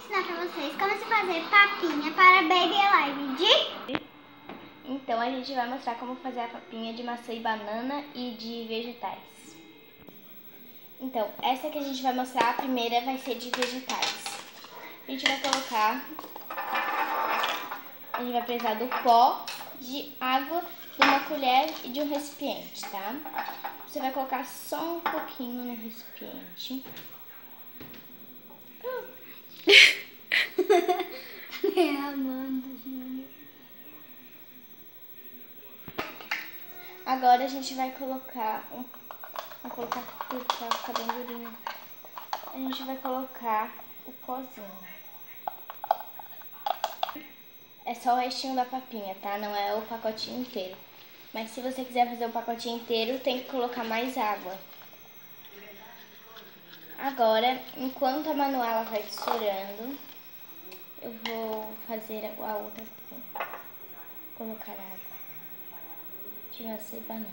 ensinar pra vocês como se fazer papinha para Baby Alive de... Então a gente vai mostrar como fazer a papinha de maçã e banana e de vegetais. Então, essa que a gente vai mostrar, a primeira vai ser de vegetais. A gente vai colocar... A gente vai precisar do pó, de água, de uma colher e de um recipiente, tá? Você vai colocar só um pouquinho no recipiente. Agora a gente vai colocar vou colocar tudo pra ficar bem durinho. A gente vai colocar o pozinho. É só o restinho da papinha, tá? Não é o pacotinho inteiro. Mas se você quiser fazer o pacotinho inteiro, tem que colocar mais água. Agora, enquanto a Manuela vai tesourando, eu vou fazer a outra papinha. Colocar água de maçã e banana.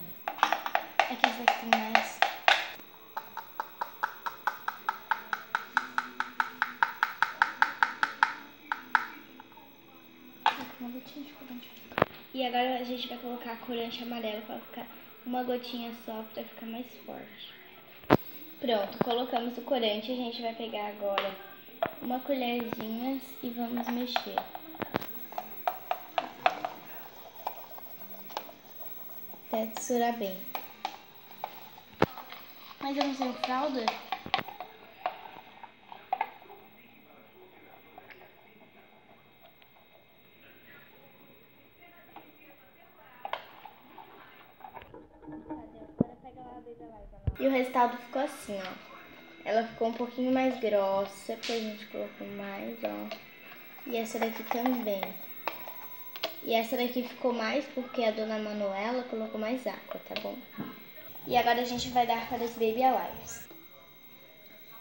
É que essa aqui tem mais. E agora a gente vai colocar corante amarelo para ficar uma gotinha só, para ficar mais forte. Pronto, colocamos o corante. A gente vai pegar agora uma colherzinha e vamos mexer. Até tesourar bem. Mas eu não tenho fralda? E o resultado ficou assim, ó. Ela ficou um pouquinho mais grossa, porque a gente colocou mais, ó. E essa daqui também. E essa daqui ficou mais porque a dona Manuela colocou mais água, tá bom? E agora a gente vai dar para os Baby Alives.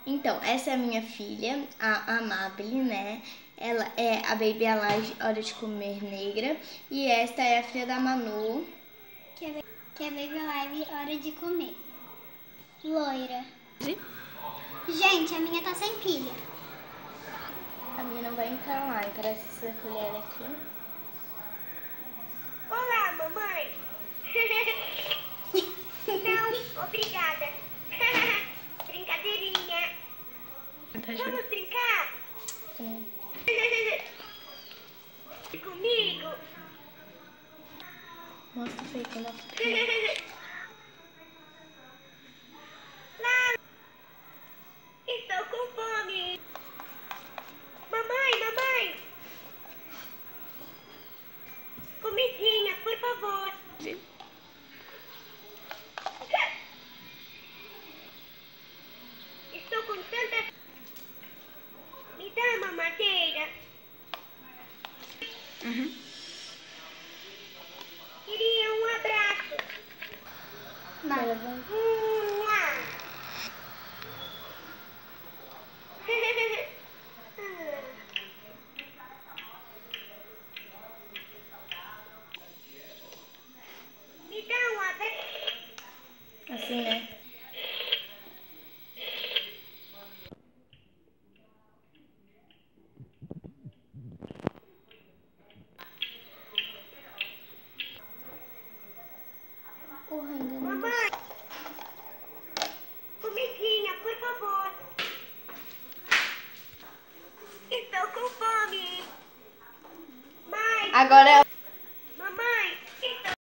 Então, essa é a minha filha, a Amabile, né? Ela é a Baby Alive Hora de Comer Negra. E esta é a filha da Manu, Que é Baby Alive Hora de Comer Loira. Sim. Gente, a minha tá sem pilha. A minha não vai entrar lá, parece essa colher aqui. Olá, mamãe. Não, obrigada. Brincadeirinha. Vamos brincar? Sim. Comigo? Mostra o feito, né? Lá. Estou com fome. Mamãe. Comidinha, por favor. Sim. Estou com tanta... Me dá uma mamadeira. Uhum. Queria um abraço. Nada. Me dá um abraço. Assim, né? Mamãe, comidinha, por favor. Estou com fome. Mãe. Agora